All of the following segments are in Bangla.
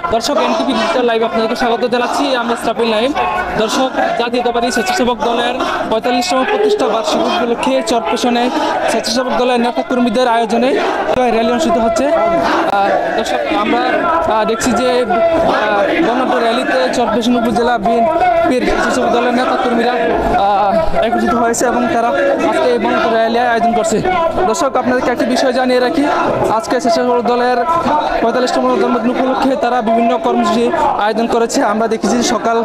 দর্শক এনটিভি ডিজিটাল লাইভ আপনাদেরকে স্বাগত জানাচ্ছি। আমি ইসরাফিল নাইম। দর্শক, জাতীয়তাবাদী স্বেচ্ছাসেবক দলের 45তম প্রতিষ্ঠা বার্ষিক উপলক্ষে চরপেশনে স্বেচ্ছাসেবক দলের নেতা কর্মীদের আয়োজনে র্যালি অনুষ্ঠিত হচ্ছে। দর্শক, আমরা দেখছি যে গণনাট্য র্যালিতে চরপেশন উপজেলা বিএনপির স্বেচ্ছাসেবক দলের নেতা কর্মীরা একত্রিত হয়েছে এবং তারা আজকে এই গণনাট্য র্যালি আয়োজন করছে। দর্শক, আপনাদেরকে একটি বিষয় জানিয়ে রাখি, আজকে স্বেচ্ছাসেবক দলের 45তম জন্মদিন উপলক্ষে তারা বিভিন্ন কর্মসূচি আয়োজন করেছে। আমরা দেখেছি সকাল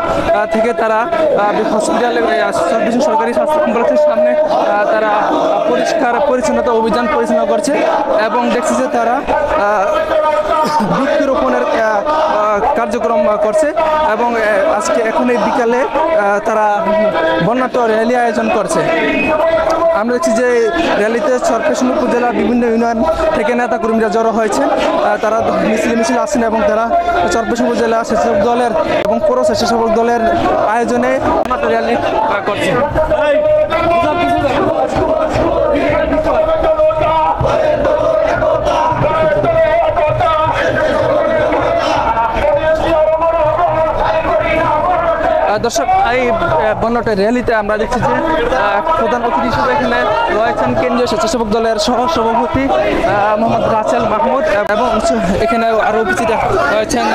থেকে তারা হসপিটালে সরকারি স্বাস্থ্য কমপ্লেক্সের সামনে তারা পরিষ্কার পরিচ্ছন্নতা অভিযান পরিচালনা করছে এবং দেখছি যে তারা বৃক্ষরোপণের কার্যক্রম করছে এবং আজকে এখন এই বিকালে তারা বর্ণাঢ্য র্যালি আয়োজন করছে। আমরা দেখছি যে র্যালিতে চরপেশন উপজেলা বিভিন্ন ইউনিয়ন থেকে নেতা কর্মীরা জড়ো হয়েছে। তারা মিছিল আসছেন এবং তারা চরপেশন উপজেলা স্বেচ্ছাসেবক দলের এবং পৌর স্বেচ্ছাসেবক দলের আয়োজনে র্যালি করছে। দর্শক, এই বর্ণাঢ্য র্যালিতে আমরা দেখছি যে প্রধান অতিথি হিসেবে এখানে রয়েছেন কেন্দ্রীয় স্বেচ্ছাসেবক দলের সহসভাপতি মোহাম্মদ রাসেল মাহমুদ এবং এখানে আরও উপস্থিত রয়েছেন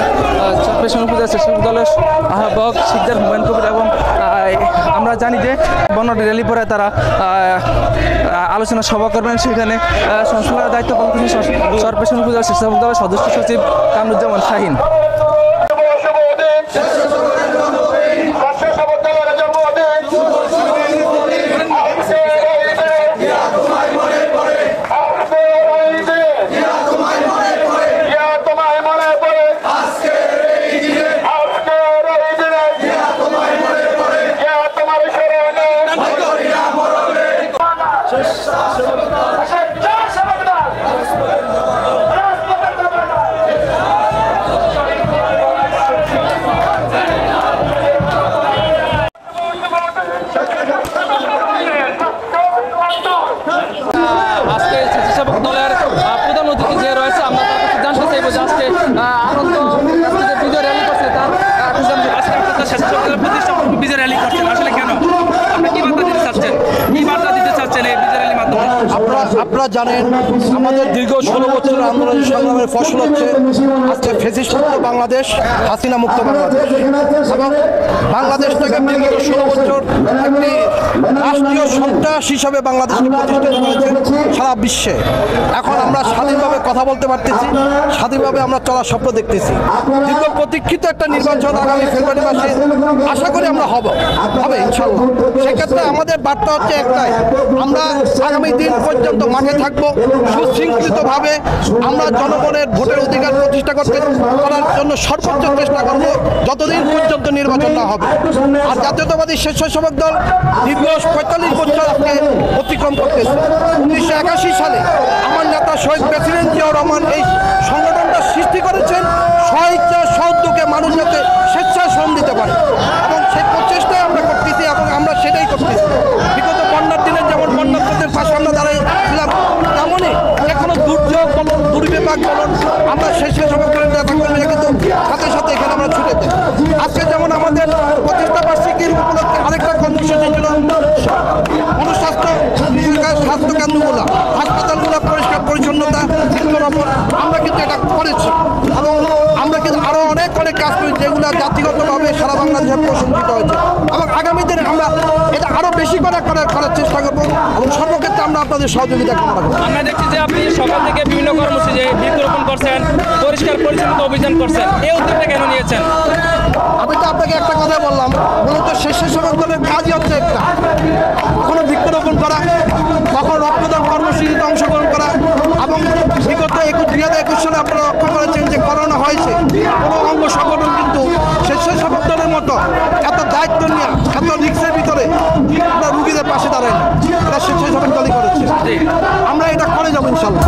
চরপেশন উপজেলা স্বেচ্ছাসেবক দলের আহ্বায়ক শিকদার হুমায়ুন কবির এবং আমরা জানি যে বর্ণাঢ্য র্যালি পরে তারা আলোচনা সভা করবেন। সেখানে সংস্কারের দায়িত্ব পালন করছেন চরপেশন উপজেলা স্বেচ্ছাসেবক দলের সদস্য সচিব কামরুজ্জামান শাহিন। আজকে স্বেচ্ছাসেবক দলের প্রধান অতিথি যে রয়েছে, আমরা তার কাছে জানতে চাইবো যে আজকে আনন্দ বিজয় র্যালি করছে, তার স্বেচ্ছাসেবক দলের প্রতিষ্ঠা বিজয় র্যালি করছেন, আসলে কেন, আপনি কি বার্তা দিতে চাচ্ছেন, কি বার্তা দিতে চাচ্ছেন এই বিজয় র্যালির মাধ্যমে? আপনারা জানেন আমাদের দীর্ঘ 16 বছরের আন্দোলন সংগ্রামের ফসল হচ্ছে আজকে ফ্যাসিস্ট মুক্ত বাংলাদেশ, হাসিনা মুক্ত বাংলাদেশ এবং বাংলাদেশটাকে বিগত 16 বছর একটি রাষ্ট্রীয় সন্ত্রাস হিসাবে বাংলাদেশকে প্রতিষ্ঠিত করেছে সারা বিশ্বে। এখন আমরা স্বাধীনভাবে কথা বলতে পারতেছি, স্বাধীনভাবে আমরা চলার স্বপ্ন দেখতেছি। দীর্ঘ প্রতীক্ষিত একটা নির্বাচন আগামী ফেব্রুয়ারি মাসে আশা করি আমরা হবে ইনশাআল্লাহ। সেক্ষেত্রে আমাদের বার্তা হচ্ছে একটাই, আমরা আগামী দিন পর্যন্ত মাঠে থাকবো, সুশৃঙ্খলিতভাবে আমরা জনগণের ভোটের অধিকার প্রতিষ্ঠা করার জন্য সর্বোচ্চ চেষ্টা করব যতদিন পর্যন্ত নির্বাচন না হবে। আর জাতীয়তাবাদী স্বেচ্ছাসেবক দল দীর্ঘ 45 বছর আজকে অতিক্রম করতেছে। 1981 সালে আমার নেতা শহীদ প্রেসিডেন্ট জিয়াউর রহমান এই সংগঠনটা সৃষ্টি করেছেন স্বেচ্ছা সৌদ্যোগে মানুষ যাতে স্বেচ্ছায় শ্রম দিতে পারে এবং সেই প্রচেষ্টাই আমরা করতেছি এবং আমরা সেটাই করতেছি। বিগত বন্যার দিনে যেমন বন্যার্থীদের পাশে আমরা দাঁড়িয়েছিলাম, তেমনই এখনো দুর্যোগ বলুন, দুর্বিপাক বলুন, আমরা স্বেচ্ছাসেবক দলের নেতা কর্মীরা কিন্তু সাথে সাথে এখানে আমরা ছুটে যাই। আজকে যেমন আমাদের প্রতিষ্ঠা বার্ষিকীর উপলক্ষে আরেকটা কর্মসূচি ছিল স্বাস্থ্য কেন্দ্রগুলো, হাসপাতালগুলো পরিষ্কার পরিচ্ছন্নতা, বৃক্ষরোপণ, আমরা কিন্তু এটা করেছি এবং আমরা কিন্তু আরও অনেক কাজ করি যেগুলো জাতিগতভাবে সারা বাংলাদেশে প্রশংসিত হয়েছে এবং আগামী দিনে আমরা এটা আরও বেশি করে করার চেষ্টা করবো এবং সর্বক্ষেত্রে আমরা আপনাদের সহযোগিতা কামনা করব। আমরা দেখছি যে আপনি সকাল থেকে বিভিন্ন কর্মসূচি বৃক্ষরোপণ করছেন, পরিষ্কার পরিচ্ছন্নতা অভিযান করছেন, এই উদ্যোগটা কেন নিয়েছেন? আমি তো আপনাকে একটা কথা বললাম, মূলত স্বেচ্ছাসেবক দলের কাজই হচ্ছে একটা, কখনো বৃক্ষরোপণ করা, কখনো রক্তদান কর্মসূচিতে অংশগ্রহণ করা এবং বিগত 2021 সালে আপনারা লক্ষ্য করেছেন যে করোনা হয়েছে, কোনো অঙ্গ সংগঠন কিন্তু স্বেচ্ছাসেবক দলের মতো এত দায়িত্ব নিয়ে এত রিস্কের ভিতরে আমরা রুগীদের পাশে দাঁড়াই না, এটা স্বেচ্ছাসেবক দলই করেছে। আমরা এটা করে যাবো ইনশাল্লাহ।